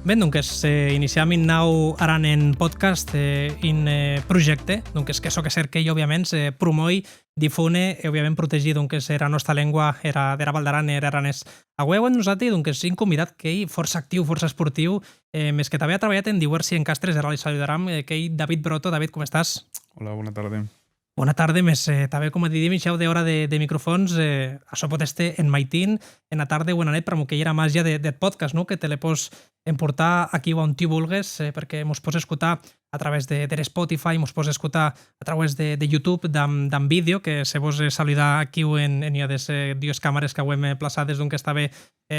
Ben, doncs, iniciam in nou aran en podcast in projecte, doncs, que so que cerque i, òbviament, promoi, difune i, òbviament, protegir, doncs, era nostra llengua, era Val d'Aran, era aranès. Avui amb nosaltres, doncs, un convidat que ell força actiu, força esportiu, més que també ha treballat en diversi encastres de Rally Saludaram, que ell, David Broto. David, com estàs? Hola, bona tarda. Bona tarda, més també, com a didim, això d'hora de microfons, això pot estar en maitín, en la tarda o en la nit, però que hi ha màgia del podcast, no? Que te le pots emportar aquí on tu vulgues, perquè mos pots escoltar a través de Spotify, mos pots escoltar a través de YouTube, d'en vídeo, que se vos saludar aquí en hi ha dues càmeres que ho hem plaçades, doncs està bé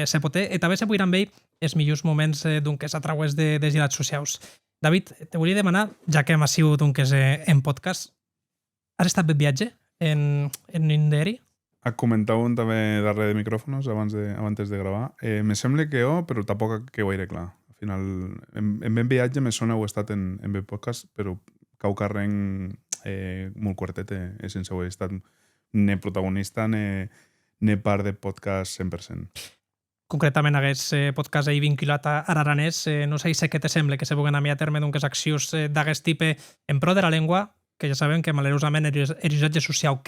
se poté, i també se puguin amb ell els millors moments, doncs, a través de girats socials. David, te volia demanar, ja que hem sigut, doncs, en podcast, has estat de viatge en aeri? Et comentàvem també darrere de micròfons abans de gravar. Me sembla que però tampoc que ho era clar. Al final, en ben viatge me sona ho he estat en ben podcast, però cau carreng molt quartet sense ho he estat ne protagonista ne part de podcast 100%. Concretament, aquest podcast ahir vinculat a aranès, no sé què te sembla que se puguen a terme d'unes accions d'aquest tipus en pro de la llengua, que ja sabem que malerosament erisatge social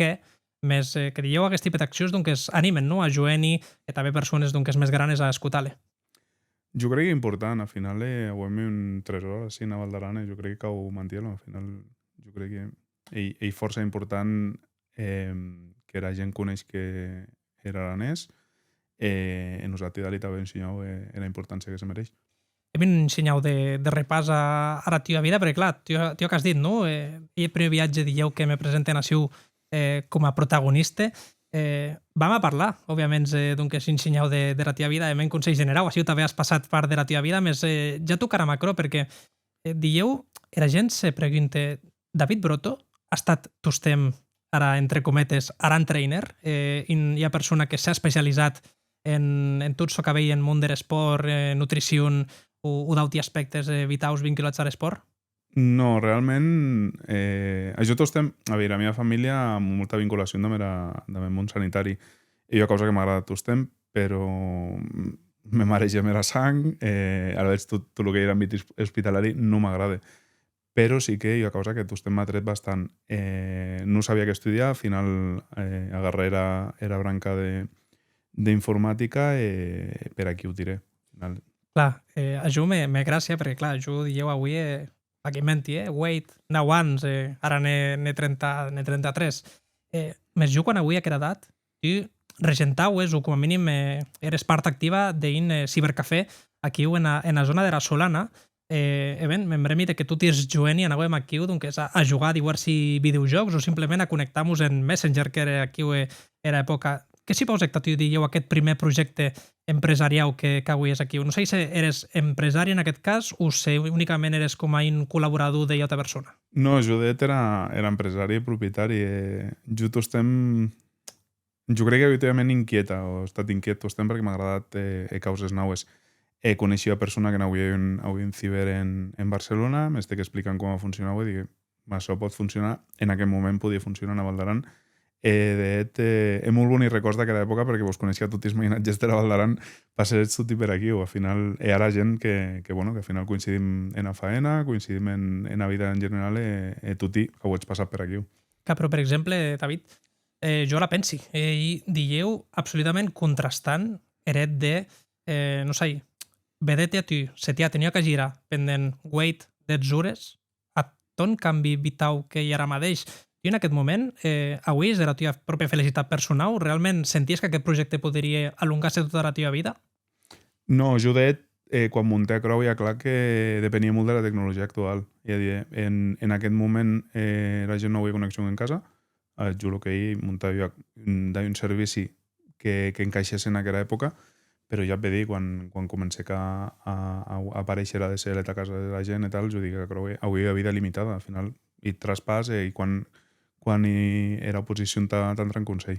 més que dieu aquest tipus d'accions doncs animen, no? A joven-hi i també persones doncs més granes a escoltar-le. Jo crec que és important, al final ho hem un 3 hores a Val d'Aran, jo crec que ho mantiene, al final jo crec que és força important que la gent coneix que era aranès, nosaltres li també ensenyau la importància que se mereix. Hem ensenyat de repàs a la teva vida, perquè clar, tio que has dit, no? El primer viatge dieu que me presenten així com a protagonista. Vam a parlar, òbviament, que s'ensenyau de la teva vida, en consell general, així també has passat part de la teva vida, més ja tocarà macro, perquè dieu, la gent se pregunta, David Broto ha estat tostem, ara entre cometes, aran trainer, hi ha persona que s'ha especialitzat en tot això que veia en món de l'esport, nutrició, o d'altres aspectes vitals vinculats a l'esport? No, realment, això tots estem... A veure, la meva família amb molta vinculació amb el món sanitari. I jo, cosa que m'agrada tot estem, però me mareja la sang, ara veig tot el que era àmbit hospitalari, no m'agrada. Però sí que jo, cosa que tot estem m'ha tret bastant. No sabia què estudiar, al final agarré era branca d'informàtica, per aquí ho tiré. Al final... Clar, això me gràcia, perquè clar, jo dieu avui, aquí menti, wait, 9 anys, ara n'he 33. Més jo quan avui a aquella edat, tu regentaues, o com a mínim eres part activa d'un cibercafè aquí en la zona de la Solana. Ben, me'n remite que tu tens jugant i anàvem aquí a jugar a diversos videojocs o simplement a connectar-nos en Messenger, que era aquí era època. Què s'hi posa que tu dieu aquest primer projecte empresarial que avui és aquí? No sé si eres empresari en aquest cas o si únicament eres com a un col·laborador d'ella altra persona. No, Judet era empresari i propietari. Jo crec que habitualment inquieta, o he estat inquiet tot estem perquè m'ha agradat causes naues. Coneixia a persona que n'havia un ciber en Barcelona, m'estic explicant com funcionava i dic, això pot funcionar, en aquell moment podia funcionar a Val d'Aran. De fet, és molt bonic records d'aquella època perquè vos coneixia tots els mainatges de la Val d'Aran passarets tot i per aquí, o al final hi ha gent que al final coincidim en la faena, coincidim en la vida en general, tot i que ho ets passat per aquí. Però, per exemple, David, jo la pensi, dieu absolutament contrastant eret de, no sé, vedete a tu, se t'ha tenia que girar pendent wait d'etzures a ton canvi vital que hi ara mateix. I en aquest moment, avui és de la teva pròpia felicitat personal? Realment senties que aquest projecte podria alongar-se tota la teva vida? No, Judet, quan munté a Creu, ja clar que depenia molt de la tecnologia actual. És a dir, en aquest moment la gent no havia connexió en casa. Jo el que hi muntava un servici que encaixés en aquella època, però ja et ve dir, quan comencé a aparèixer a DSL a casa de la gent i tal, jo dic que Creu avui hi ha vida limitada. Al final, i traspàs, i quan hi era oposició t'entra en consell.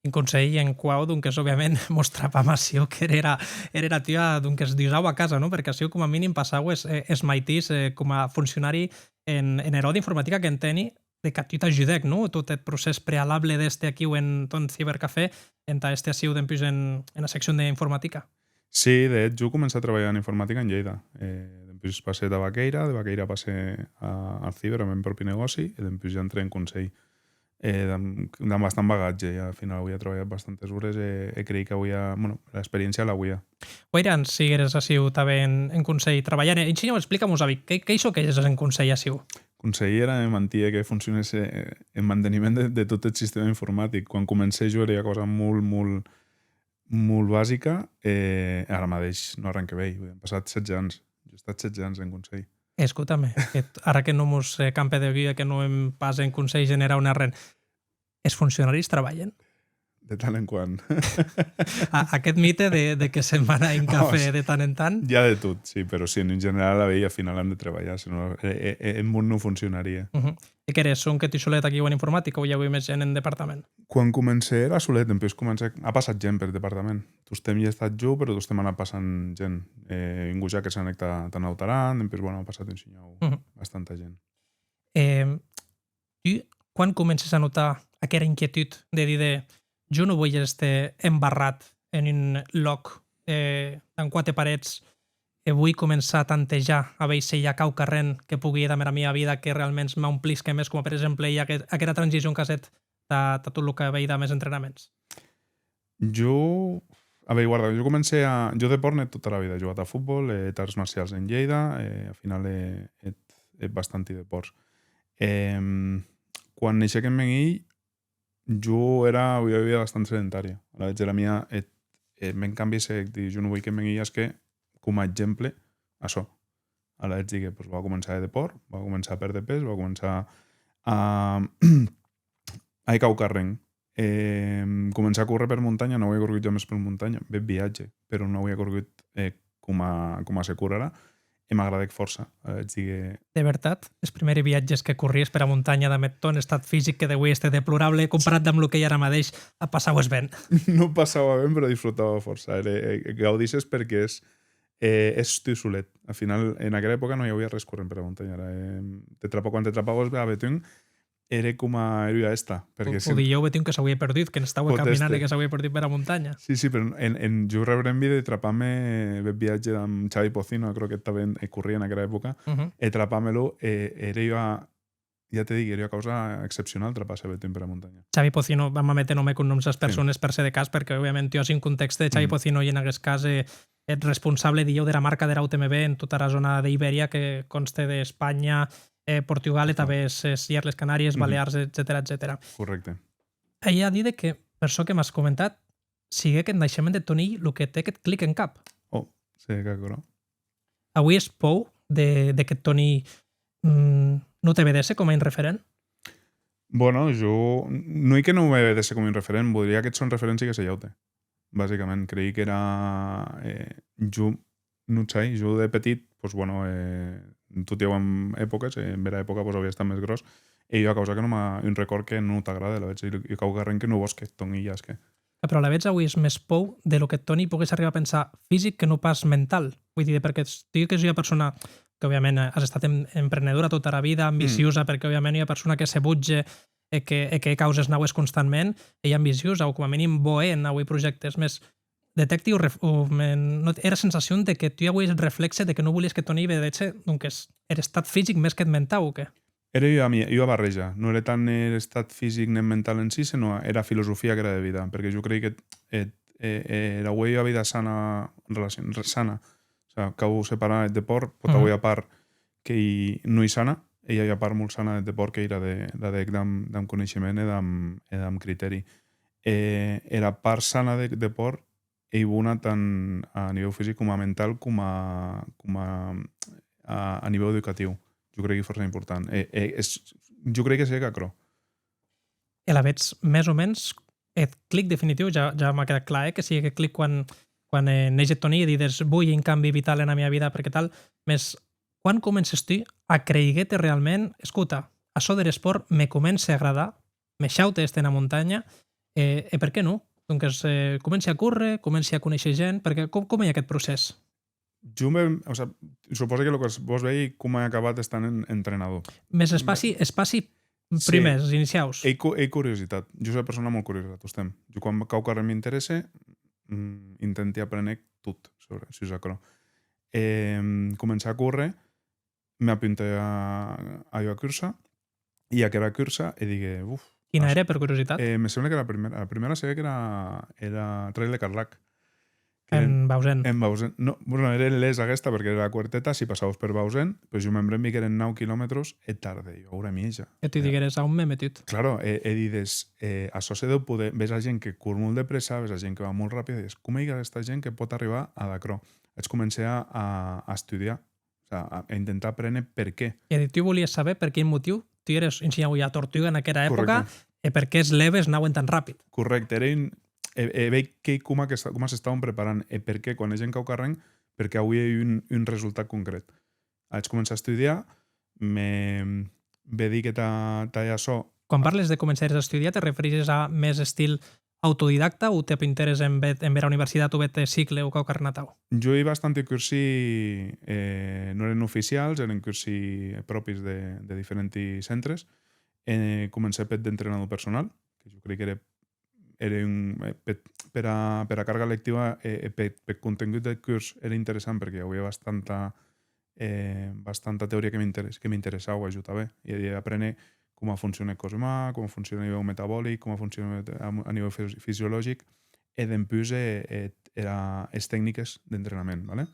En consell en quau, doncs, òbviament, mostrava mació que era la tia, doncs, disau a casa, no? Perquè així, com a mínim, passau es maitís com a funcionari en heró d'informàtica que en teni, de que tu t'ajudec, no? Tot el procés prealable d'este aquí o en ton cibercafè, en este així, en la secció d'informàtica. Sí, de hecho, jo comencé a treballar en informàtica en Lleida. Després passé de Baqueira passé al Ciber, amb el propi negoci, i després ja entré en consell. Amb bastant bagatge, i al final avui he treballat bastantes hores, cregut que avui, bueno, l'experiència l'avui. Guairan, si eres asiu també en consell treballant. Ensenya'm, explica'm-nos, Avi, què això que és en consell asiu? Consell era mentir que funcionés el manteniment de tot el sistema informàtic. Quan comencé jo era una cosa molt bàsica, ara mateix no arrenca bé, han passat 16 anys. Jo he estat 16 anys en consell. Escolta'm, ara que no mos campe de guia, que no em pas en consell generar una ren, els funcionaris treballen? De tant en quant. Aquest mite de que se'n van en cafè de tant en tant? Hi ha de tot, sí, però sí, en general a veure, al final han de treballar, si no el món no funcionaria. I què eres, un que t'hi solet aquí en informàtica o hi ha avui més gent en departament? Quan comencé era solet, després ha passat gent per departament. Tostem hi he estat jo, però tostem ha anat passant gent. Ningú ja que s'ha anat tan alterant, després bueno, ha passat ensenyau bastanta gent. Tu, quan comences a notar aquesta inquietud de dir jo no vull estar embarrat en un lloc amb quatre parets, vull començar a tantejar a veure si hi ha cau carrent que pugui dar a la meva vida que realment m'omplisca més, com per exemple hi ha aquesta transició que has fet de tot el que veia de més entrenaments? Jo... A veure, guarda, jo de pornet tota la vida. He jugat a futbol, arts marcials en Lleida, al final he bastant de ports. Quan neixec en Menguí, jo vivia bastant sedentària. A la vegada mia, en canvi, jo no vull que em Menguí, és que, com a exemple, això. A la vegada que va començar de deport, va començar a perdre pes, va començar a cau carreng. Començar a córrer per muntanya, no ho he corregut ja més per muntanya, bé viatge, però no ho he corregut com a se correrà, i m'agrada força. De veritat, els primers viatges que corries per a muntanya de ton estat físic que d'avui este deplorable comparat amb el que hi ara mateix, passaues ben. No passava ben, però disfrutava força. Gaudisses perquè és tu solet. Al final, en aquella època no hi havia res corrent per a muntanya. Quan t'atrapaves a Betún, era com a heroia esta. Ho dieu Betún que s'havia perdut, que n'estava caminant i que s'havia perdut per a muntanya. Sí, però jo rebre en vídeo atrapar-me el viatge amb Xavi Pocino, crec que també corria en aquella època, atrapar-me-lo, era jo, ja te dic, era una cosa excepcional atrapar-se Betún per a muntanya. Xavi Pocino, vam a meter només cognoms les persones per ser de cas, perquè òbviament jo sin context de Xavi Pocino i en aquest cas ets responsable, dieu, de la marca de la UTMB en tota la zona d'Ibèria que consta d'Espanya, Portugal, també les Illes Canàries, Balears, etc. Correcte. Ella ha dit que, per això que m'has comentat, sigui que en naixement de Tonill el que té aquest clic en cap. Oh, sí, que no. Avui és pou de que Tonill no té BDS com a referent? Bueno, jo... No hi que no m'he de ser com un referent, voldria que ets un referent sí que se llaute. Bàsicament, creia que era... jo, no sé, jo de petit, doncs, bueno, tot hi ha èpoques, en vera època havia estat més gros, i jo a causa que no m'ha un record que no t'agrada, la veig, i cau carrent que no vols que et toni ja, és que... Però la veig avui és més pou de lo que Toni pogués arribar a pensar físic que no pas mental. Vull dir, perquè dic que és una persona que òbviament has estat emprenedora tota la vida, ambiciosa, perquè òbviament hi ha persona que se butge, que causes naues constantment, ella ambiciosa, o com a mínim boe en avui projectes més. Detecti era sensació de que tu avui és reflexe de que no volies que Toni vedesse era estat físic més que et mental o què? Era jo a barreja, no era tant l'estat físic ni mental en si, sinó era filosofia que era de vida, perquè jo crec que era una vida sana, sana. O sigui, cau separar el deport, pot haver a part que no hi sana, i hi ha part molt sana del deport que era de d'am coneixement i d'am criteri. Era part sana del deport i bona tant a nivell físic com a mental com a nivell educatiu. Jo crec que és força important. Jo crec que sí que crò. I la veig més o menys el clic definitiu, ja m'ha quedat clar, que sigui aquest clic quan neix el Toni i dius vull un canvi vital en la meva vida perquè tal, més quan comences tu a creguer-te realment, escolta, això de l'esport me comença a agradar, me xaute estar en la muntanya, i per què no? Doncs comenci a córrer, comenci a conèixer gent, perquè com hi ha aquest procés? Suposo que el que vos veig com he acabat estant entrenador. Més espaci primers, iniciaus. He curiositat. Jo soc una persona molt curiosa, tostem. Jo quan cau carrer m'interessa, intenti aprendre tot sobre si us acro. Començar a córrer, m'apunté a cursa, i aquella cursa digué, Quina era, per curiositat? me sembla que la primera sé que era Trail de Carlac. En Bausen. En Bausen. No, bueno, era l'ES aquesta, perquè era la quarteta, si passaves per Bausen, pues jo me'n que eren 9 quilòmetres, tarde, jo ara mitja. Que t'hi digueres, on m'he metit. Claro, dides, això se deu poder... Ves a gent que curt molt de pressa, ves a gent que va molt ràpid, i dius, com hi ha aquesta gent que pot arribar a Dacro? Vaig començar a estudiar, a intentar aprendre per què. I tu volies saber per quin motiu tu eres ensenyau ja Tortuga en aquella època i per què els leves anaven tan ràpid. Correcte, veig com s'estaven preparant i per què, quan la gent cau carreng, perquè avui hi ha un resultat concret. Vaig començar a estudiar, me ve dir que t'ha això... Quan parles de començar a estudiar, te refereixes a més estil autodidacta o te pinteres en ver a universitat o vete cicle o cau carnatau? Jo hi bastant cursi, no eren oficials, eren cursi propis de diferents centres. Comencé d'entrenador personal, que jo crec que era per a càrrega lectiva, per contingut del curs era interessant perquè hi havia bastanta teoria que m'interessava ajudar bé. I havia d'aprendre com funciona el cos humà, com funciona a nivell metabòlic, com funciona a nivell fisiològic, i després les tècniques d'entrenament, ¿vale?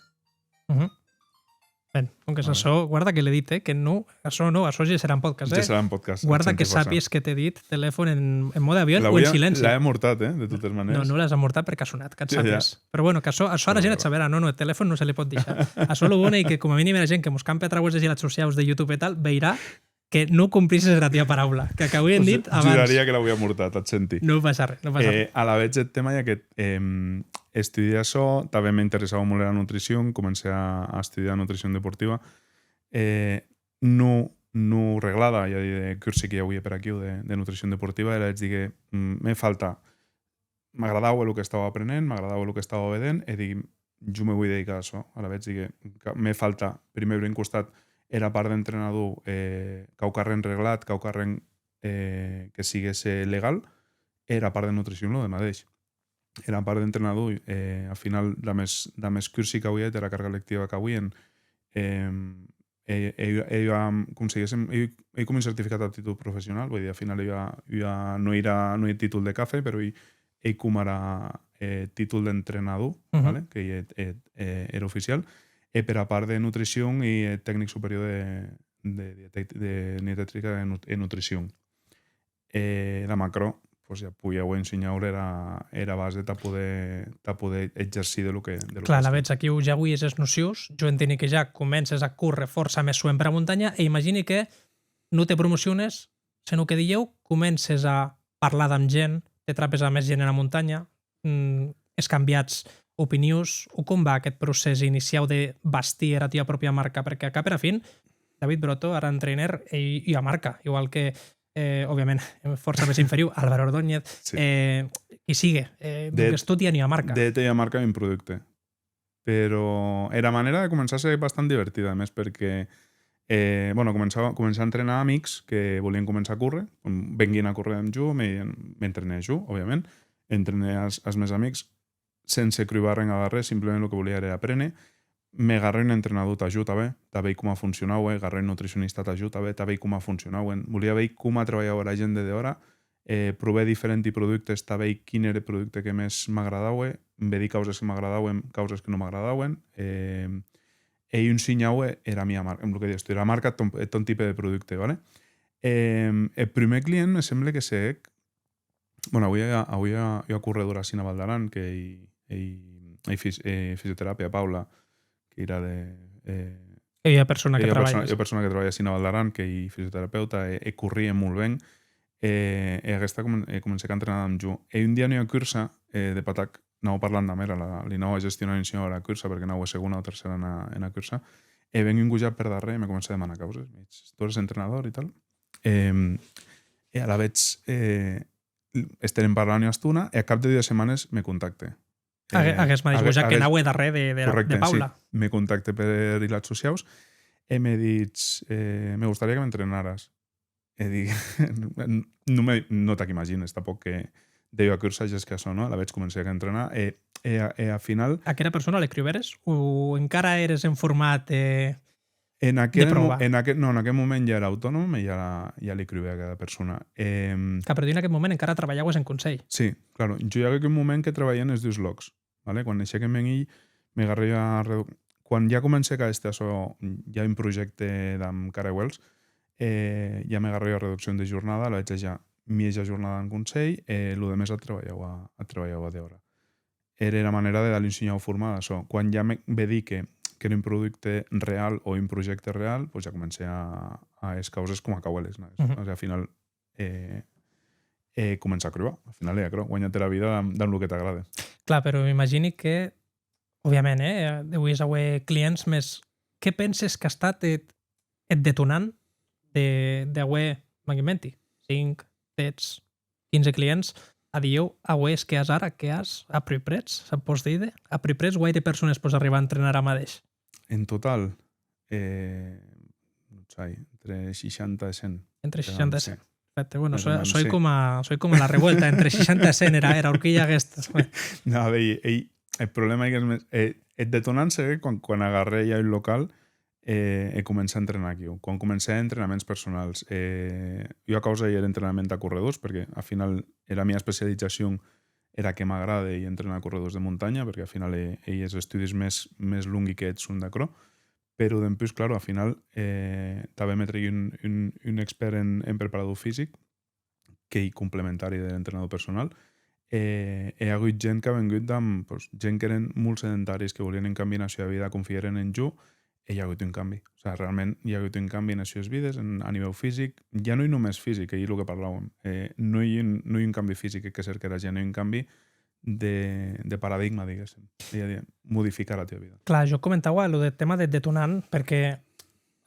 Bé, com que és això, guarda que l'he dit, que no, això ja serà en podcast, Ja serà en podcast. Guarda que sàpies que t'he dit telèfon en mode avió o en silenci. L'he amortat, de totes maneres. No l'has amortat perquè ha sonat, que et sàpies. Però bueno, que això a la gent et sabrà, no, el telèfon no se li pot deixar. Això és el bo i que com a mínim la gent que mos campa a través de xarxes socials de YouTube i tal, veurà que no complissis la teva paraula, que ho hem dit abans. Juraria que l'havia amortat, et senti. No passa res, no passa res. A la vegada el tema ja que estudiar això, també m'interessava molt la nutrició, comencé a estudiar nutrició deportiva, no reglada, ja de cursi que hi havia per aquí, de nutrició deportiva, i vaig dir que me falta, m'agradava el que estava aprenent, m'agradava el que estava vedent, i dic, jo me vull dedicar a això. A la vegada dic que me falta, primer ben costat, era part d'entrenador, cau carrent reglat, cau carrent que sigués legal, era part de nutrició el mateix. Era part d'entrenador, al final, la més cursi que havia, era la càrrega lectiva que havien, ell com un certificat d'aptitud professional, vull dir, al final no hi ha títol de cafè, però ell com era títol d'entrenador, ¿vale? Que era oficial, per a part de nutrició i tècnic superior de dietètica i nutrició. La macro, ja podíeu ensenyar era base de poder exercir de lo que... Clar, la veig aquí, ja avui és les nocions, jo entenc que ja comences a córrer força més suem per a muntanya i imagini que no te promociones, sinó que dieu, comences a parlar amb gent, te trapes a més gent a la muntanya, es canviats opinions, o com va aquest procés inicial de bastir la teva pròpia marca? Perquè a cap a fin, David Broto, ara entrener, i a marca, igual que òbviament, força més inferior, Álvaro Ordóñez, qui sigue, que estudia ni a marca. De a marca i un producte. Però era manera de començar a ser bastant divertida, a més, perquè començar a entrenar amics que volien començar a córrer, venguin a córrer amb jo, m'entrené jo, òbviament, entrené els meus amics sense cribar-re'n a res, simplement el que volia era aprendre. Me agarré un entrenador t'ajuda bé, t'ha com a funcionava, agarré un nutricionista t'ajuda bé, t'ha com a funcionava. Volia veure com a treballava la gent de d'hora, provar diferents productes, t'ha veure quin era el producte que més m'agradava, em dir causes que m'agradaven, causes que no m'agradaven, i un sinyau era la meva marca, el que dius, era la marca ton tipus de producte, ¿vale? El primer client me sembla que sé, bueno, avui hi ha corredora a Sina Valdaran, que hi fisioteràpia, Paula, que era de... Hi ha persona que treballa. Hi ha persona que treballa a Sina Valdaran, que hi fisioterapeuta, corria molt bé, i aquesta comencé a entrenar amb jo. I un dia no hi ha cursa de patac, anava parlant amb ella, li anava a gestionar a la cursa, perquè anava segona o tercera en la cursa, i venc un gujat per darrere i me comença a demanar causes. Tu eres entrenador i tal? I a la veig... estem parlant una estona, i a cap de 2 setmanes me contacte. Hagués mateix que anava darrere de Paula. Sí, me contacte per relats socials i m'he dit, me gustaría que m'entrenaras. I dic, no t'imagines tampoc que deia cursa, és que això, no? La veig començar a entrenar. al final... Aquella persona l'escriveres o encara eres en format En de aquell, prova? en aquell moment ja era autònom i ja li escrivia a cada persona. Que per dir en aquest moment encara treballaves en Consell. Sí, claro. Jo hi ha aquell moment que treballava en els dos locs. ¿Vale? Quan això que m'engui, m'agarré a... Quan ja comencé a este això, ja un projecte d'en Carewells, ja m'agarré a reducció de jornada, la vaig deixar mitja jornada en Consell, el de més treballava d'hora. Era la manera de dar l'ensenyar formal això. Quan ja ve dir que era un producte real o un projecte real, pues ja comencé a les causes com a caueles. No? O sigui, al final començar a croar. Al final guanyar-te la vida amb el que t'agrada. Clar, però m'imagini que, òbviament, devies haver clients més... Què penses que ha estat et detonant d'haver, m'inventi, 5, 10, 15 clients a dieu és que has ara, que has a Priprets, se'n pots dir? A Priprets guaire persones pots arribar a entrenar a mateix? En total, no sé, entre 60 i 100. Entre 60 i 100. Perfecte, bueno, Més soy, sí. como a la revuelta, entre 60 i 100 era horquilla aquesta. No, el problema és més... El detonant seria quan agarré ja un local començar a entrenar aquí. Quan comencé entrenaments personals. Jo a causa era entrenament a corredors, perquè al final la meva especialització era que m'agrada i entrenar corredors de muntanya, perquè al final els estudis més lunguiquets són d'acro, però després, claro, al final també me tregui un expert en preparador físic, que és complementari de l'entrenador personal. Hi ha hagut gent que ha vengut amb gent que eren molt sedentaris, que volien un canvi en la seva vida, confiaren en jo, hi ha hagut un canvi. O sigui, realment hi ha hagut un canvi en les seves vides, a nivell físic. Ja no hi només físic, que és el que parlàvem. No hi ha un canvi físic que cercarà gent, hi ha un canvi de paradigma, diguéssim. És a dir, modificar la teva vida. Clar, jo comentava el tema de detonant, perquè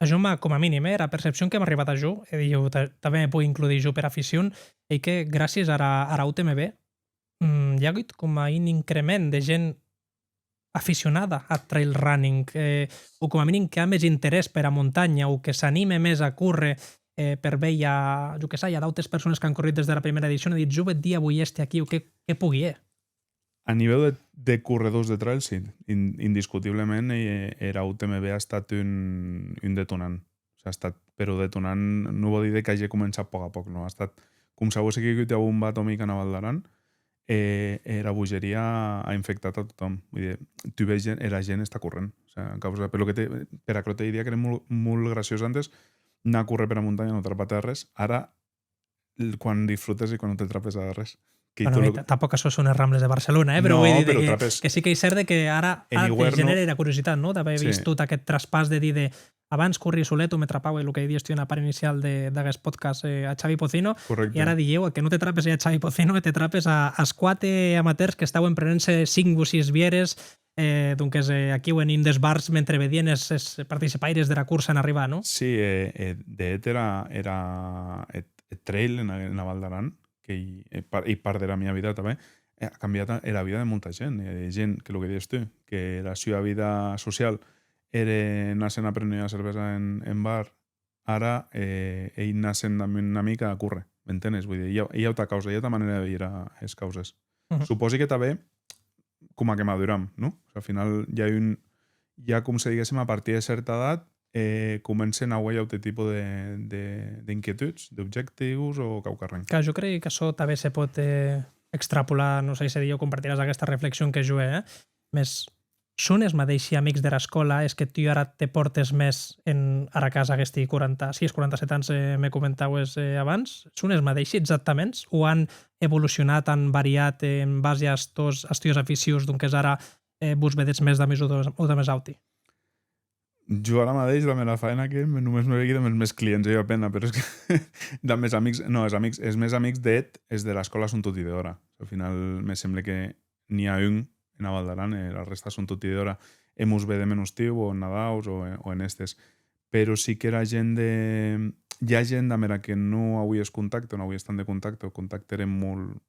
això com a mínim, la percepció que m'ha arribat a jo, jo també me puc incluir jo per afició, és que gràcies a la UTMB hi ha hagut com a un increment de gent aficionada a trail running, o com a mínim que ha més interès per a muntanya o que s'anime més a córrer per bé jo què sé, hi ha d'altres persones que han corrit des de la primera edició i han dit, jo et dia avui aquí o què pugui A nivell de corredors de trail, sí. Indiscutiblement, la UTMB ha estat un detonant. O sigui, ha estat, però detonant no vol dir que hagi començat a poc, no? Ha estat, com sabeu que hi ha un bomba atòmica a Val d'Aran, la bogeria ha infectat a tothom. Vull dir, tu veus gent, la gent està corrent. O sigui, a causa, per a que te diria que era molt graciós antes, anar a córrer per a muntanya, no atrapar-te res. Ara, quan disfrutes i quan no t'atrapes a res. Bueno, tampoc això són les Rambles de Barcelona, però vull dir que sí que és cert que ara te genera la curiositat, no?, d'haver vist tot aquest traspàs de dir de abans corria solet o m'atrapava el que dius tu en la part inicial d'aquest podcast a Xavi Pocino. Correcte. I ara dieu que no t'atrapes a Xavi Pocino, t'atrapes a quatre amateurs que estaven prenent-se 5 o 6 bieres doncs aquí o en des bars mentre vedien els participaires de la cursa en arribar, no? Sí, de fet era el trail en la Val d'Aran, que i part de la meva vida també, ha canviat la vida de molta gent. Gent que, el que dius tu, que la seva vida social era anar-se'n a prendre una cervesa en bar, ara ell anar-se'n una mica a córrer, m'entenes? Vull dir, hi ha altra causa, hi ha altra manera de veure les causes. Suposi que també com a que maduram, no? O sigui, al final ja com si diguéssim, a partir de certa edat comencen a haver altre tipus d'inquietuds, d'objectius o caucarrenc. Clar, jo crec que això també se pot extrapolar, no sé si jo compartiràs aquesta reflexió que jo més són els mateixos amics de l'escola, és que tu ara te portes més a la casa que estigui 46-47 anys me comentaves abans, són els mateixos exactament o han evolucionat, han variat en base a estos aficions que és ara vos vedets més de més o de més alti? Jo ara mateix, la meva feina, que només m'he vegut amb els més clients, jo pena, però és que de més amics, no, els més amics és de l'escola són tot i d'hora. Al final, me sembla que n'hi ha un en Val d'Aran, la resta són tot i d'hora. Mos vedem en estiu o en Nadaus o en estes. Però sí que era gent de... Hi ha gent de mera que no avui és contacte, no avui estan de contacte, el contacte era molt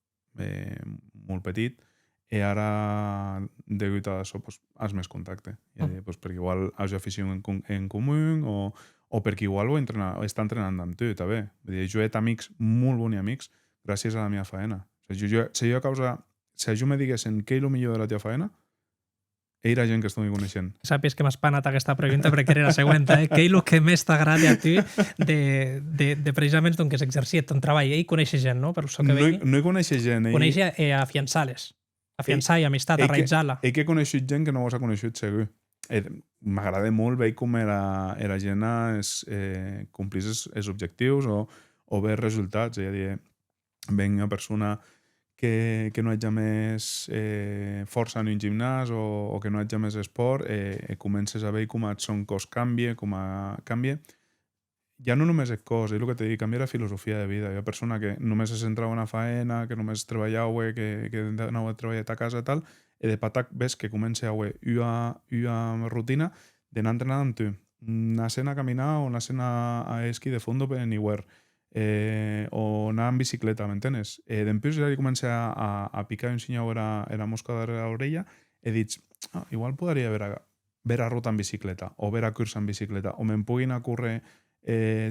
petit, i ara, degut a això, has més contacte. Perquè igual has afició en comú o perquè igual està entrenant amb tu, també. Jo he amics, molt bons amics, gràcies a la meva feina. Jo a causa... si a jo me diguessin què és el millor de la teva feina, era gent que estic coneixent. Sàpies que m'has panat aquesta pregunta perquè era la següent. Què és el que més t'agrada a tu de precisament d'on que s'exercia ton treball? Ell coneix gent, no? Per això que No hi coneix gent. Coneix a afiançar-les. Afiançar i amistat, a realitzar-la. Ell que he coneixut gent que no vos ha coneixut segur. M'agrada molt veure com era gent complir els objectius o veure resultats. És a dir, venc una persona que no hagi més força en un gimnàs o que no hagi més esport, comences a veure com el son cos canvia, ja no només el cos, és el que t'he dit, canvia la filosofia de vida. Hi ha persona que només se centrava en una faena, que només treballava, que anava a treballar a casa i tal, i de patac ves que comença a una rutina d'anar entrenant amb tu. Anar a caminar o anar a esquí de fondo per anywhere. O anar en bicicleta, m'entenes? Després ja li comença a picar un senyor era mosca darrere l'orella i dic, igual podria ver a ruta en bicicleta o ver a cursa en bicicleta o me'n puguin a córrer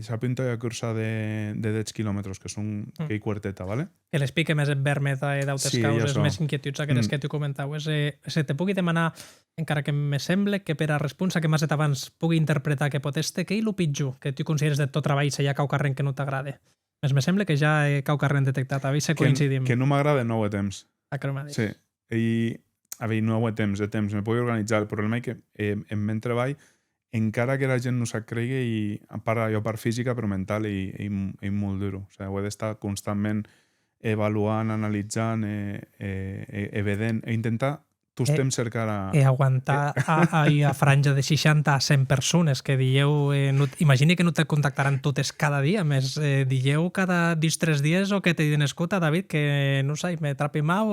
s'apinta a cursa de 10 quilòmetres, que són que hi quarteta, ¿vale? Que l'explique més en vermet d'altres causes, més inquietuds aquelles que tu comentaves. Se te pugui demanar, encara que me sembla que per a responsa que m'has dit abans pugui interpretar que poteste, què és el pitjor que tu consideres de tot treball si hi ha cau carrent que no t'agrada? Me sembla que ja cau carrent detectat, a veure si coincidim. Que no m'agrada no ho he temps. Sí. I, a veure, no ho he temps, me pugui organitzar. El problema és que en men treball encara que la gent no se't cregui, i a part física, però mental i molt duro. O sigui, ho he d'estar constantment avaluant, analitzant, vedent, intentar tots temps cercar aguantar a franja de 60 a 100 persones que dieu... Imagini que no te contactaran totes cada dia, més dieu cada 2-3 dies o que te diuen, escolta, David, que no sé, me trapi mal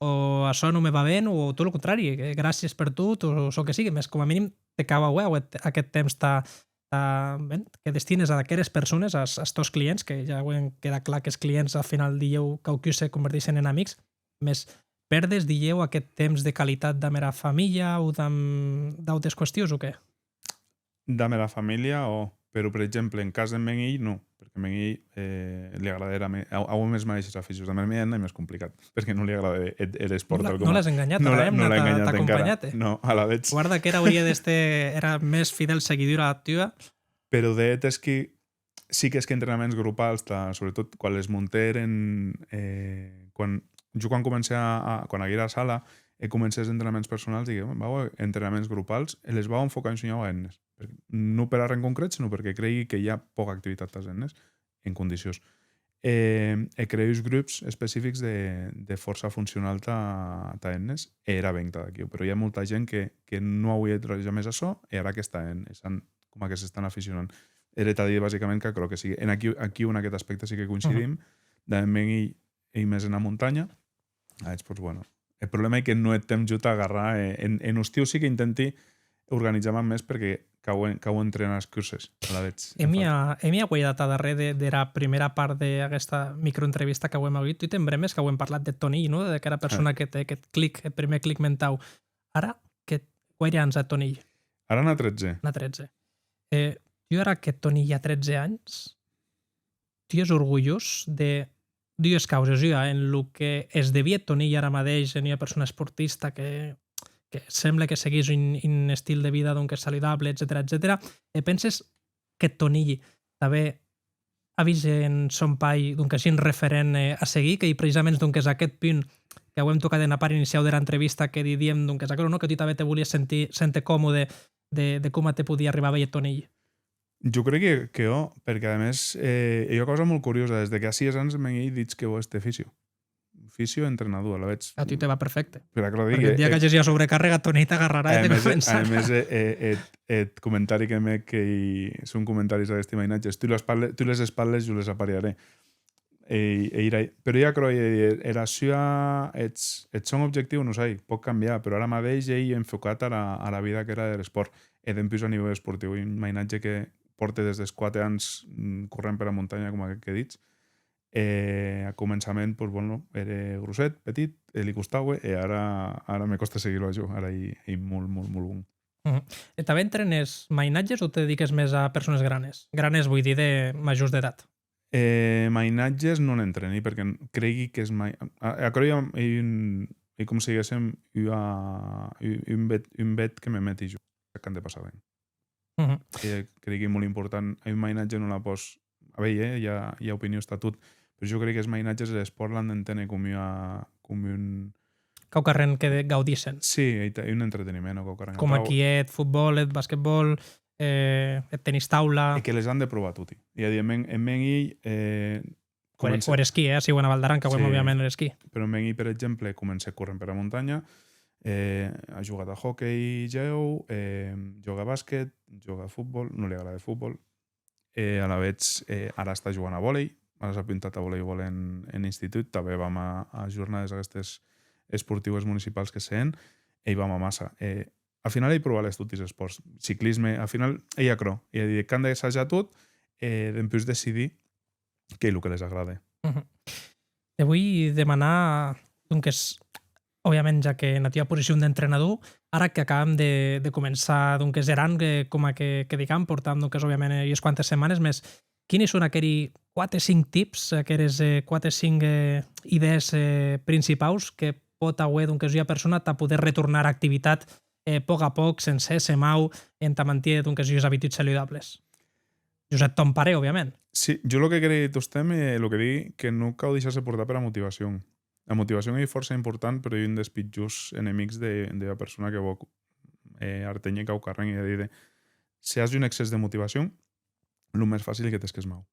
o això no me va bé, o tot el contrari, gràcies per tu, o això que sigui, més com a mínim te cau a huevo aquest temps que destines a aquelles persones, als teus clients, que ja ho queda clar que els clients al final dieu que se converteixen en amics, més perdes, dieu, aquest temps de qualitat de mera família o d'altres qüestions o què? De mera família però, per exemple, en cas d'en Menguell, no, perquè a Menguell li agrada a més mateixes aficions. De mera família és més complicat, perquè no li agrada l'esport. No l'has enganyat, no l'ha enganyat encara. No, a la veig. Guarda que era més fidel seguidora activa. Però és que sí que és que entrenaments grupals, sobretot quan les munteren, quan comencé quan hi era a sala, comencé els entrenaments personals i entrenaments grupals, les vau enfocar en senyor a ennes. No per a res en concret, sinó perquè cregui que hi ha poca activitat a ennes en condicions. Creus grups específics de força funcional a ennes, era ben d'aquí, però hi ha molta gent que no hauria de treballar més això i ara que estan com que s'estan aficionant. Era a dir, bàsicament, que crec que sigui. Aquí en aquest aspecte sí que coincidim, de i més en la muntanya. Doncs, bueno, el problema és que no he temps jut a agarrar. En estiu sí que intenti organitzar-me més perquè cau entrenar les curses. Hem guaidat a darrere de la primera part d'aquesta microentrevista que ho hem agut. Tu te'n bremes que ho hem parlat de Tonill, no? De cada persona que té aquest clic, el primer clic mental. Ara, que guaians a Tonill? Ara n'ha 13. N'ha 13. Jo ara que Tonill ha 13 anys, tu és orgullós de dues causes. Jo, en el que es devia Tonill ara mateix, en una persona esportista que sembla que seguís un estil de vida que és saludable, etc. Penses que Tonill també ha vist en son pai que és un referent a seguir, que precisament és aquest punt que ho hem tocat en la part inicial de l'entrevista que diem que tu també te volies sentir còmode de com te podia arribar a veure Tonill? Jo crec que jo, perquè a més hi ha una cosa molt curiosa, des de que a 6 anys m'he dit que ho és de fisio entrenador, la veig... A tu te va perfecte. Perquè el dia que hagis ja sobrecàrrega, Tonill t'agarrarà i te defensa. A més, el comentari que m'he que són comentaris d'aquesta imatge, tu les espatlles, jo les aparearé. Però ja crec que era el son objectiu, no sé, pot canviar, però ara mateix ell enfocat a la vida que era de l'esport. He d'empús a nivell esportiu. Imatge que porta des dels 4 anys corrent per la muntanya, com aquest que he dit. A començament, era grosset, petit, li costava, i ara me costa seguir-lo a jo. Ara hi molt, molt, molt bon. També entrenes mainatges o te dediques més a persones granes? Granes vull dir de majors d'edat. Mainatges no n'entreni, perquè cregui que és mai... Aquero hi com si diguéssim, un vet que me meti jo, que han de passar bé. Cregui molt important. Un mainatge no la pos... A veure, hi ha opinió estatut, però jo crec que els mainatges de l'esport l'han d'entendre com un... Caucarren que gaudissin. Sí, un entreteniment. Com aquí futbol, basquetbol, tenis taula... I que les han de provar tutti. I a dir, en mengi... O esquí, si ho Valdaran, que ho òbviament l'esquí. Però en mengi, per exemple, comença corrent per a muntanya, ha jugat a hockey geu, juga a bàsquet, juga a futbol, no li agrada futbol, a la vegada ara està jugant a vòlei, ara s'ha pintat a voleibol en institut, també vam a jornades aquestes esportives municipals que sent, i vam a massa. Al final ell prova les tutis esports. Ciclisme, al final ell acro. I ha dit que han d'assajar tot, després decidir què és el que les agrada. Te vull demanar, doncs, òbviament, ja que en la teva posició d'entrenador, ara que acabem de començar Eran, com a que diguem, portant, òbviament, unes quantes setmanes més, quines són aquells 4 o 5 tips, aquelles 4 o 5 idees principals que pot haver una persona a poder retornar a activitat a poc, sense ser mau, en mantenir les habituds saludables? Josep Tom Pare, òbviament. Sí, jo el que crec que estem, el que dic, que no cal deixar-se portar per a motivació. La motivació és força important, però hi ha un dels pitjors enemics de la persona que vol artenye cau carren i dir si has un excés de motivació, el més fàcil és que t'esques mau.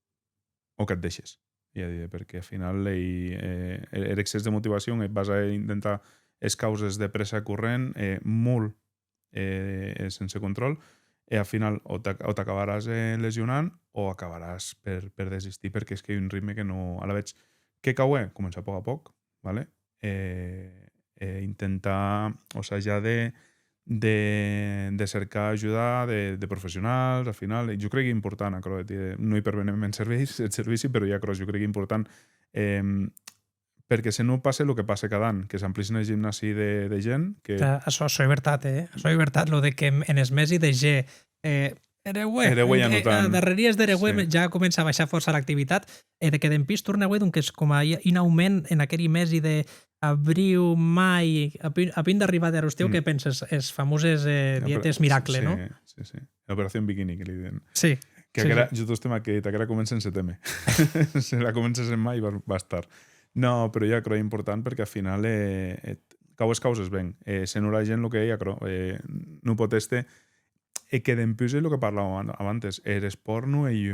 O que et deixes. Perquè al final l'excés de motivació et vas a intentar les causes de pressa corrent molt sense control i al final o t'acabaràs lesionant o acabaràs per desistir perquè és que hi ha un ritme que no... A la veig, què cau? Començar a poc, ¿vale? Intentar, o sea, ja de cercar ajuda de professionals, al final. Jo crec que és important, no hipervenem en servici, però ja jo crec que és important perquè si no passa el que passa cada any, que s'amplissin el gimnasi de gent... Això és veritat, Això és veritat, lo de que en el Messi de G Ereue ja no tant. Darreries d'Ereue ja comença a baixar força l'activitat, de que d'en pis torna avui és com un augment en aquell mes i d'abril, mai, a punt d'arribar d'Arosteu, què penses? Les famoses dietes miracle, no? Sí. L'operació bikini, que li diuen. Sí. Que jo estem aquí, que ara comença en setembre. Si la comences en mai va estar. No, però ja crec important perquè al final causes ben. Se no la gent el que ella no pot que d'empús és el que parlàvem abans. L'esport no hi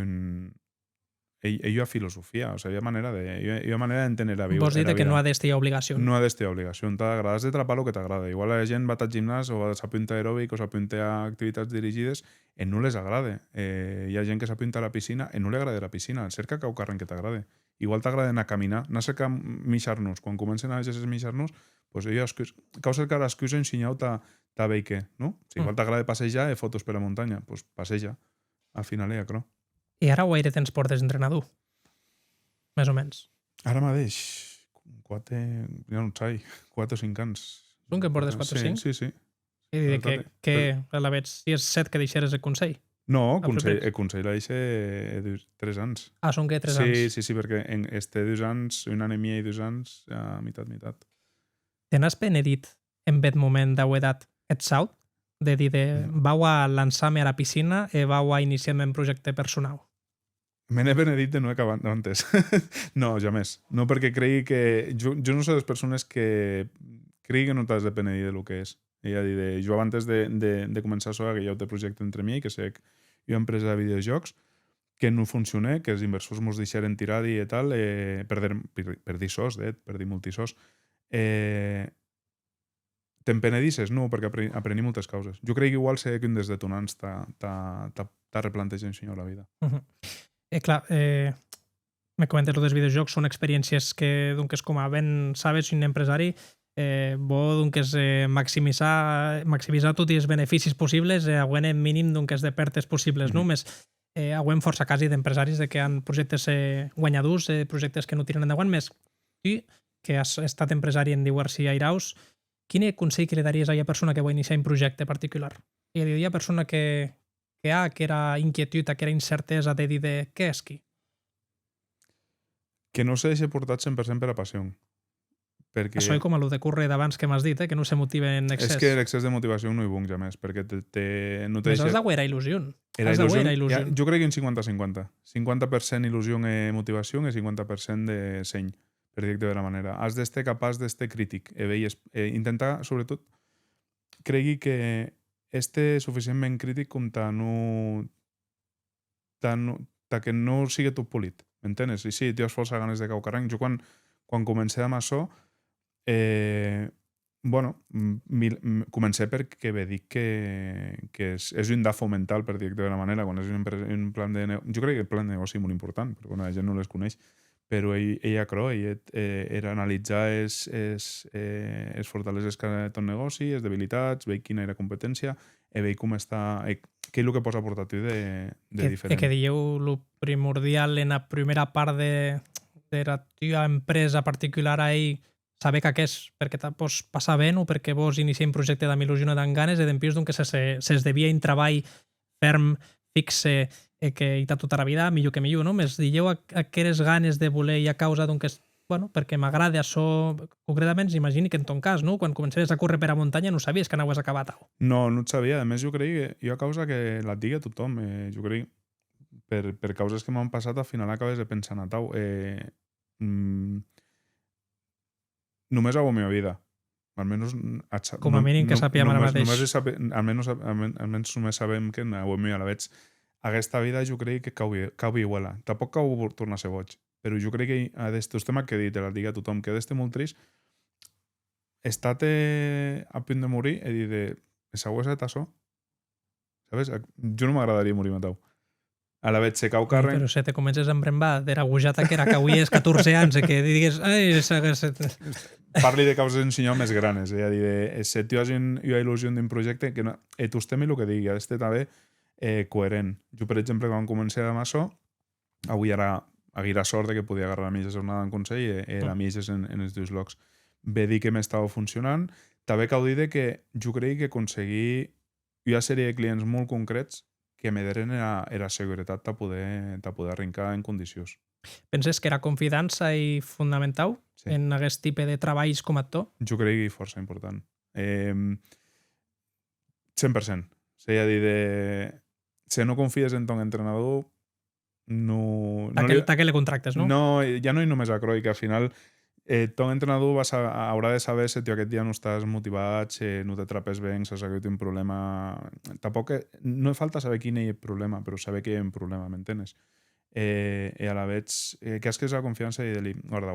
ha filosofia, o sigui, hi ha manera d'entendre la vida. Vols dir que no ha d'estar obligació. No ha d'estar obligació. T'agrada d'atrapar el que t'agrada. Igual la gent va al gimnàs o s'apunta a aeròbic o s'apunta a activitats dirigides i no les agrada. Hi ha gent que s'apunta a la piscina i no li agrada la piscina. Cerca cau carren que t'agrada. Igual t'agrada anar a caminar, anar a cercar mixar-nos. Quan comencen a llegir mixar-nos, cal cercar l'excusa ensenyau t'ha bé què, no? Si igual t'agrada passejar i fotos per la muntanya, doncs passeja. Al final ja, crec. I ara guaire temps portes d'entrenador? Més o menys. Ara mateix, 4 o 5 anys. Un que portes 4 o 5? Sí. I dir que a la vegada, si és 7 que deixeres el consell? No, el consell l'ha deixat 3 anys. Són que 3 anys? Sí, perquè este 2 anys, un any i mig i 2 anys, a meitat. Te n'has penedit en aquest moment d'edat et salt? De dir, vau a lançar-me a la piscina i vau a iniciar-me un projecte personal? Me n'he penedit de no acabar antes. No, ja més. No, perquè cregui que... Jo no sé les persones que cregui que no t'has de penedir del que és. Jo abans de començar això, que hi ha un projecte entre mi, que sé que hi ha una empresa de videojocs que no funciona, que els inversors mos deixaren tirar i tal, per dir sos, per dir multisos. Te'n penedisses? No, perquè aprení moltes causes. Jo crec que igual sé que un dels detonants t'ha replantejat ensenyar la vida. Clar, me comentes que els videojocs són experiències que, doncs, com a ben sabes, un empresari vol maximitzar tots els beneficis possibles auent el mínim de pertes possibles. Només auent força quasi d'empresaris que han projectes guanyadors, projectes que no tiren endavant més. I que has estat empresari en diversos airaus, quin consell que li daries a aquella persona que va iniciar un projecte particular? I a aquella persona que era inquietud, que era incertesa de dir què és qui? Que no se deixi portar 100% per a passió. Perquè Això és com el de curre d'abans que m'has dit, que no se motive en és excés. que l'excés de motivació no hi bunc ja més, perquè no te Més has deixa... d'agüer il·lusió. Era Has d'agüer il·lusió, il·lusió. jo crec que un 50-50. 50% il·lusió i motivació i 50% de seny, per dir-te de la manera. Has d'estar capaç d'estar crític. Intentar, sobretot, cregui que este suficientment crític com ta que no sigui tot polit. M'entenes? I sí, tens força ganes de cau carreny. Jo quan comencé amb això, comencé perquè ve dir que és un dafo mental, per dir-ho d'una manera, quan és un plan de negoci. Jo crec que el plan de negoci és molt important, perquè la gent no les coneix, però ella creu, era analitzar les fortaleses que té el negoci, les debilitats, veure quina era competència, i veure com està, què és el que pots aportar tu de diferent. Que dieu el primordial en la primera part de la teva empresa particular ahí, saber que aquest, perquè te pots passar bé o perquè vos iniciar un projecte d'amb il·lusió o d'en ganes, d'empís d'un que se's devia un treball ferm, fixe, que hi ta tota la vida, millor que millor, no? Més dieu aqueres ganes de voler i a causa d'un que perquè m'agrada això, concretament, imagini que en ton cas, no? Quan començaves a córrer per a muntanya no sabies que anaves acabat. No et sabia. A més, jo crec que jo a causa que la digui a tothom, jo crec per causes que m'han passat, al final acabes de pensar en tau. Només hago meva vida. Almenys com a mínim que sàpiem ara mateix. Almenys només sabem que hago meva la veig. Aquesta vida jo crec que cau iguala. Tampoc cau tornar a ser boig. Però jo crec que estos temes que he dit, la digui a tothom, que d'este molt trist, estate a punt de morir i dir, s'ha estat això? Sabes? Jo no m'agradaria morir matau. A la veig se cau carren... Però si te comences a embrembar de la gujata que era que avui és 14 anys i que digues... Parli de causes en senyor més granes. És a dir, si tu has una il·lusió d'un projecte, que no, tu estem el que digui, has d'estar també coherent. Jo, per exemple, quan comencé amb això, avui ara haguera sort de que podia agarrar la mitja jornada en consell i la mitja en els dos llocs. Ve dir que m'estava funcionant. També cal dir que jo crec que aconseguir una sèrie de clients molt concrets que me deren era seguretat de poder arrencar en condicions. Penses que era confiança i fonamental en aquest tipus de treballs com a actor? Jo crec que és força important. 100%. És a dir, si no confies en ton entrenador, no... Ta que le contractes, no? No, ja no és només a Croi, que al final ton entrenador haurà de saber si tu aquest dia no estàs motivat, si no t'atrapes bé, si has hagut un problema... Tampoc no falta saber quin és el problema, però saber que hi ha un problema, m'entenes? I a la vez, que és la confiança i dir-li, guarda,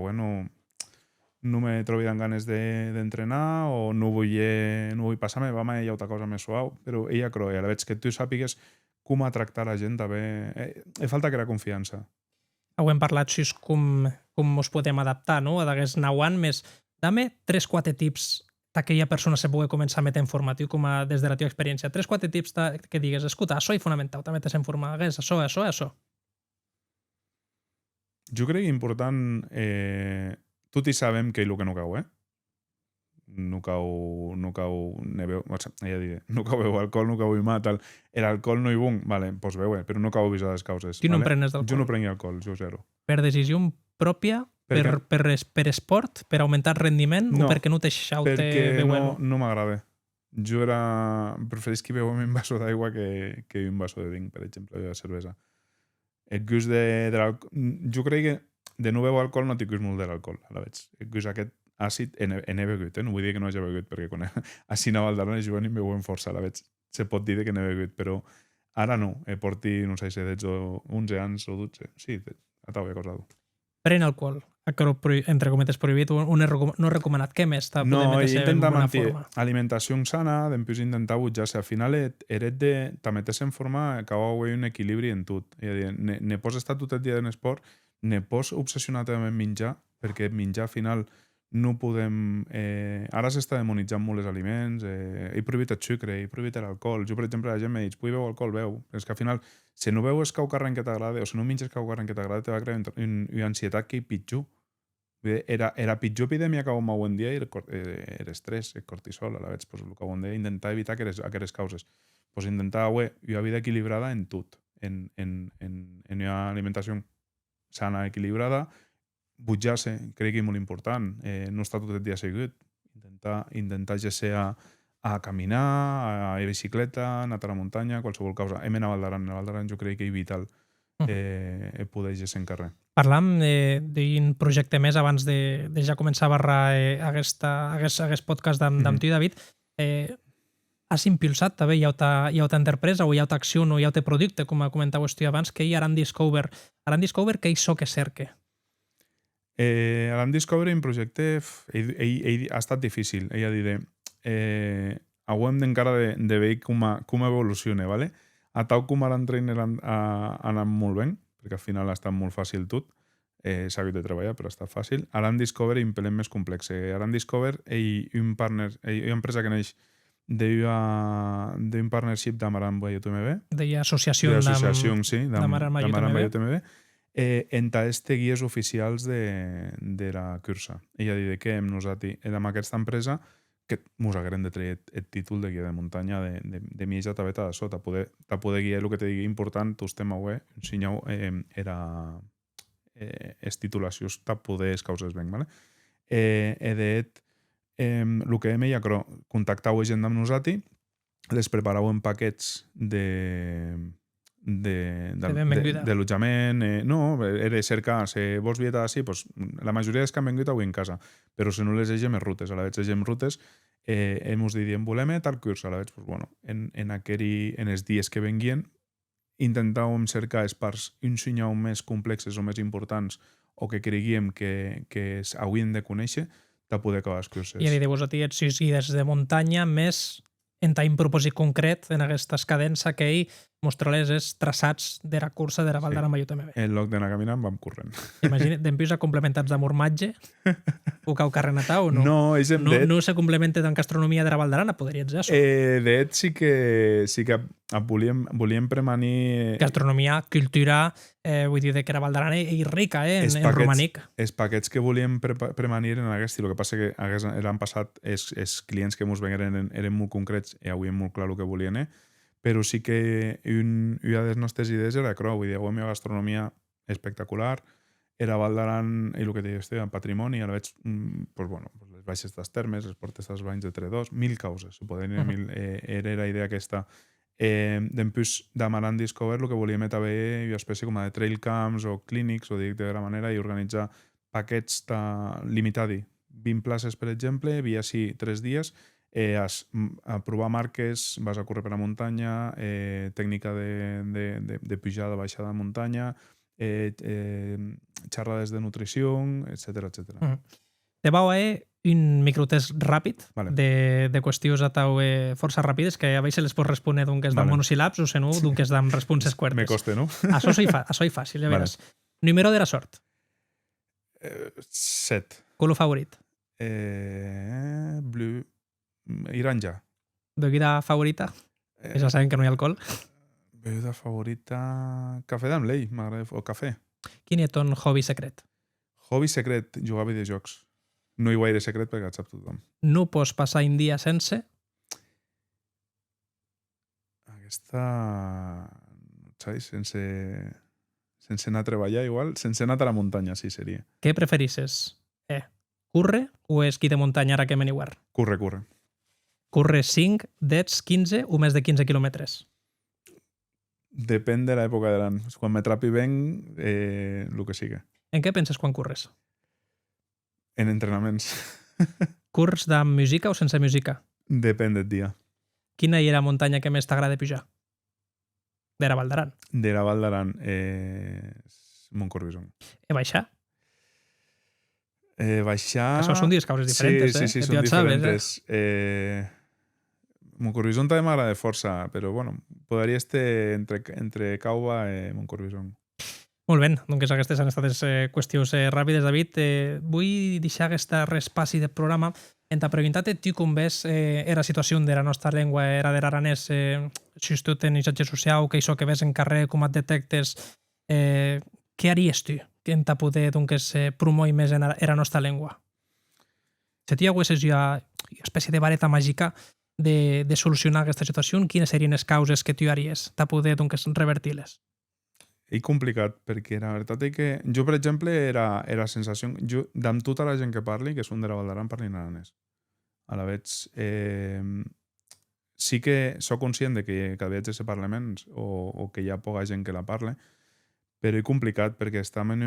no me trobo amb ganes d'entrenar o no vull passar-me, va a altra cosa més suau, però ella creu, i a la vez que tu sàpigues com a tractar la gent també... falta que era confiança. Hem parlat així com ens podem adaptar, no? A d'aquest nauant més... Dame 3-4 tips d'aquella persona se pugui començar a metre en formatiu com des de la teva experiència. 3-4 tips que digues, escolta, això és fonamental, te metes en forma, això. Jo crec que és important... Tots hi sabem que és el que no cau, no cau neveu, ja diré, no cau veu alcohol, no cau mà, tal. L'alcohol no hi bun, vale, doncs veu, però no cau avisar les causes. Tu no prenes d'alcohol? Jo no prenc alcohol, jo zero. Per decisió pròpia, per esport, per augmentar el rendiment o perquè no t'eixaute beuen? No m'agrada. Jo preferís que beu un vaso d'aigua que un vaso de vinc, per exemple, de cervesa. El gust de l'alcohol... Jo crec que de no beure alcohol no t'hi gust molt de l'alcohol, a la veig. El gust aquest àcid he begut, no vull dir que no hagi begut, perquè quan així anava al Darrere jugant i em beuen força, a la veig. Se pot dir que n'he begut, però ara no. Porti, no sé si 10 o 11 anys o 12. Sí, a tal cosa. Pren alcohol, entre cometes prohibit, no recomanat. Què més? No, intenta mantenir alimentació sana, després intentar butjar-se. Al final, te metes en forma que hi un equilibri en tot. Ne pots estar tot el dia en esport, ne pots obsessionar també en menjar, perquè menjar al final no podem... Ara s'està demonitzant molt els aliments, he prohibit el sucre, he prohibit l'alcohol. Jo, per exemple, la gent m'ha dit, vull beure alcohol, beu. És que al final, si no beus cau carn que t'agrada, o si no menges cau carn que t'agrada, te va crear una ansietat que és pitjor. Era pitjor epidèmia que ho m'ho en dia i l'estrès, el cortisol, a la veig, el que ho en dia, intentar evitar aquestes causes. Intentar, una vida equilibrada en tot, en una alimentació sana, equilibrada, butjar-se, crec que és molt important. No estar tot el dia assegut. Intentar ja ser a caminar, a bicicleta, anar a la muntanya, qualsevol cosa. Hem anat a Val d'Aran. A Val d'Aran jo crec que és vital poder llegir en carrer. Parlam d'un projecte més abans de ja començar a barrar aquest podcast d'amb tu, David. Has impulsat també hi ha una empresa o hi ha una acció o hi ha un producte, com comentàveu tu abans, que hi Aran Discover. Aran Discover, què és que cerca? Aran Discover és un projecte ha estat difícil, ja diré. Hem d'encara de veure com evoluciona, ¿vale? A tal com Aran Trainer ha anat molt bé, perquè al final ha estat molt fàcil tot, s'ha hagut de treballar, però ha estat fàcil. Aran Discover és un pellet més complex. Aran Discover és una empresa que neix d'un partnership d'Amaran BioTMB. D'associació sí, d'Amaran BioTMB. Entre els guies oficials de la cursa. Ella diu que hem nosaltres, amb aquesta empresa, que ens haguem de treure el títol de guia de muntanya de mitja tabeta de sota. Poder guiar el que te digui important, tu estem a web, ensenyeu les titulacions de poder les causes ben, ¿vale? El que hem ja, contactau gent amb nosaltres, les preparau en paquets d'allotjament. No, era cercar, si vols vieta així, la majoria dels que han vengut avui en casa, però si no les egem en rutes, a la vegada egem rutes, ens diem, volem tal curs, a la vegada, en els dies que venguien, intentàvem cercar les parts un senyal més complexes o més importants o que creguíem que hauríem de conèixer de poder acabar els curses. I dir-vos a ti, ets 6 guies de muntanya més en un propòsit concret en aquesta cadença que ell mostrarà els traçats de la cursa de la Val d'Aran BioTMB. En lloc d'anar caminant vam corrent. Imagina't, d'empius a complementats d'amormatge o cau carrenatà o no? No, no se complementa amb gastronomia de la Val d'Aran, podries dir això. De sí que volíem premanir... Gastronomia, cultura, vull dir que la Val d'Aran és rica en romànic. Els paquets que volíem premanir en aquest, el que passa que l'any passat els clients que ens vengueren eren molt concrets i avui és molt clar el que volien, però sí que una de les nostres idees era que vull dir, una gastronomia espectacular, era Val d'Aran i el que deies, en patrimoni, ara veig les baixes dels termes, les portes dels banys de Tredós, 1000 causes, era la idea aquesta. Després d'Amaran Discover el que volíem era haver una espècie com de trail camps o clínics, o dic d'alguna manera, i organitzar paquets limitats, 20 places, per exemple, via sí 3 dies, a provar marques, vas a córrer per la muntanya, tècnica de pujada, baixada de muntanya, xerrades de nutrició, etc. Te vau un microtest ràpid de qüestions força ràpides que a vegades les pots respondre d'un que és de monosíl·labs o no, d'un que és de responses curtes. Me costa, no? Això és fàcil, ja veràs. Número de la sort. 7. Color favorit. Blue. Iranja. Beguda favorita? Ja sabem que no hi ha alcohol. Beguda favorita... Cafè d'amb lei, m'agrada, o cafè. Quin és ton hobby secret? Hobby secret, jugar a videojocs. No hi gaire secret perquè el sap tothom. No pots passar un dia sense? Aquesta... Saps? Sense anar a treballar, igual. Sense anar a la muntanya, sí, seria. Què preferisses? Curre o esquí de muntanya ara que m'he igual? Curre. Curre 5, 10, 15 o més de 15 quilòmetres? Depèn de l'època de l'any. Quan m'atrapi ben, el que siga. En què penses quan curres? En entrenaments. Curs de música o sense música? Depèn del dia. Quina és la muntanya que més t'agrada pujar? De la Val d'Aran. De la Val d'Aran. Montcorrisón. Baixar? Baixar... Això són dues causes diferents, Sí, són diferents. Montcorrisón també m'agrada força, però podria estar entre Cauba i Montcorrisón. Molt bé, doncs aquestes han estat les qüestions ràpides, David. Vull deixar aquesta respassi del programa en ta preguntar-te tu com ves la situació de la nostra llengua, era de l'aranès, si tu tens xarxa social, que això que ves en carrer, com et detectes, què haries tu en ta poder promoure més en la nostra llengua? Si tu haguessis una espècie de vareta màgica de solucionar aquesta situació, quines serien les causes que tu haries ta poder revertir-les? complicat, perquè la veritat és que jo, per exemple, era sensació... Jo, d'amb tota la gent que parli, que són de la Val d'Aran, parlin aranès. A la veig... sí que sóc conscient de que cada vegada se parla menys o que hi ha poca gent que la parle, però és complicat perquè estem en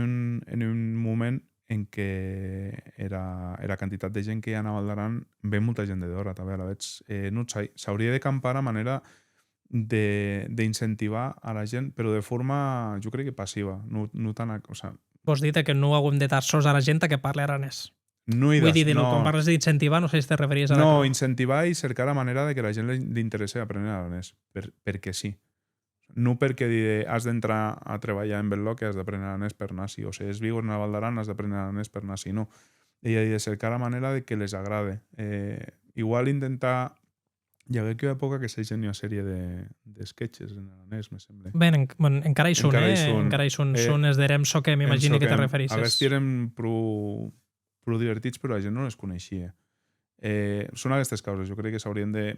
un moment en què era quantitat de gent que hi ha a Val d'Aran, ve molta gent de Dora, també a la veig. No sé, s'hauria de campar a manera d'incentivar a la gent, però de forma, jo crec que passiva, no tan... O sea, Vols dir que no haguem de dar sos a la gent que parli aranès. no Vull dir, quan parles d'incentivar, no sé si te referies a... No, incentivar i cercar la manera de que la gent li interessi aprendre aranès, perquè sí. No perquè has d'entrar a treballar en Bello que has d'aprendre aranès per nazi, o si és viu en la Val d'Aran has d'aprendre aranès per nazi, no. I de cercar la manera de que les agrade. Igual intentar... Hi ha aquella època que s'ha una sèrie de sketches en aranès, me sembla. Ben, encara hi són, encara hi són. Són els d'Erem Soque, m'imagino que te referisses. Aquests eren prou divertits, però la gent no les coneixia. Són aquestes causes. Jo crec que s'haurien de...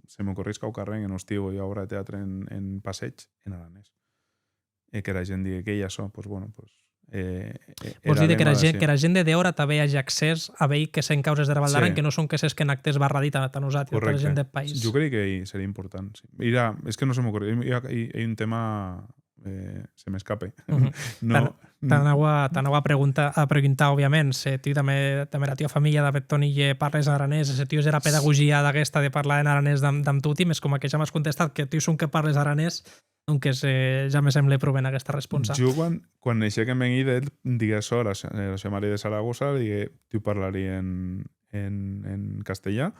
Se m'ocorreix que ho carreguen en estiu i obra de teatre en passeig en aranès. Que la gent digui que hi ha això, doncs bueno, doncs... Vols dir que la gent de Deora també hagi accés a veure que són causes de la Val d'Aran, que no són que que en actes barradit a nosaltres, tota la gent del país. Jo crec que seria important. Sí. Mira, és que no se m'ocorre. Hi ha un tema... se m'escape. T'aneu a preguntar, òbviament, si tu també la teva família, David Tonille, parles aranès, si tu era pedagogia d'aquesta de parlar en aranès amb tu, és com que ja m'has contestat que tu són que parles aranès, doncs ja me sembla prou ben aquesta resposta. Jo, quan neixia que em vengui d'ell, digué això, la seva mare de Saragossa, digué, tu parlaria en castellà,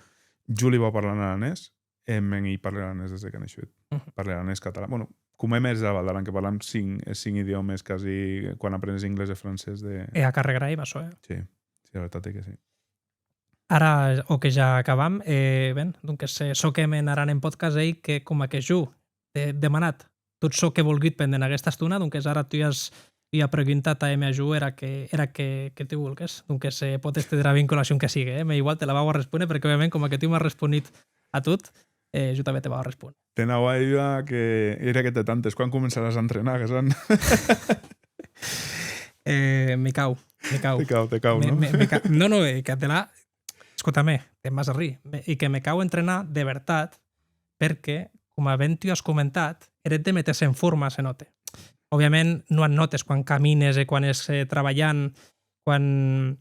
jo li va parlar en aranès, em vengui parlar aranès des que neixut. Parlar aranès català. Bueno, com hem és a Val d'Aran, que parlem 5 idiomes quasi quan aprenents anglès i francès de... A carregar va això, Sí, la veritat és que sí. Ara, o que ja acabam, doncs soquem en Aran en podcast que com que jo he demanat tot això que he volgut pendent aquesta estona, doncs ara tu ja has preguntat a MAJU era que tu volgués. Doncs pot estar la vinculació que sigui. Igual te la vau a respondre perquè, òbviament, com que tu m'has responit a tot, jo també te vau a respondre. T'anava a dir que era que te tantes. Quan començaràs a entrenar, Gasan? Me cau, no? No, que te la... Escolta-me, te'n vas a rir. I que me cau entrenar de veritat perquè, com abans tu has comentat, eres de meterse en forma, se note. Òbviament, no et notes quan camines, quan és treballant, quan...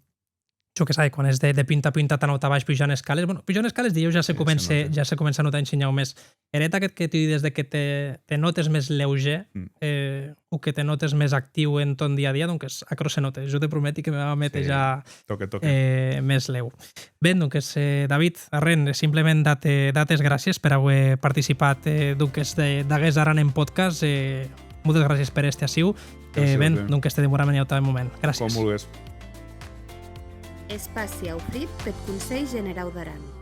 Jo que sé, quan és de pinta a pinta tan alta baix pujant escales. Bueno, pujant escales, dieu, ja se comença a notar ensenyar més. Eres aquest que tu dius que te notes més lleuger o que te notes més actiu en ton dia a dia, doncs acro se nota. Jo te prometo que me va meter ja més leu. Bé, doncs, David, Arren, simplement dates gràcies per haver participat d'Hagués Aran en podcast. Moltes gràcies per este assiu. Bé, doncs te demorem en el moment. Gràcies. Com vulguis. Espaci ofrit pel Consell Generau d'Aran.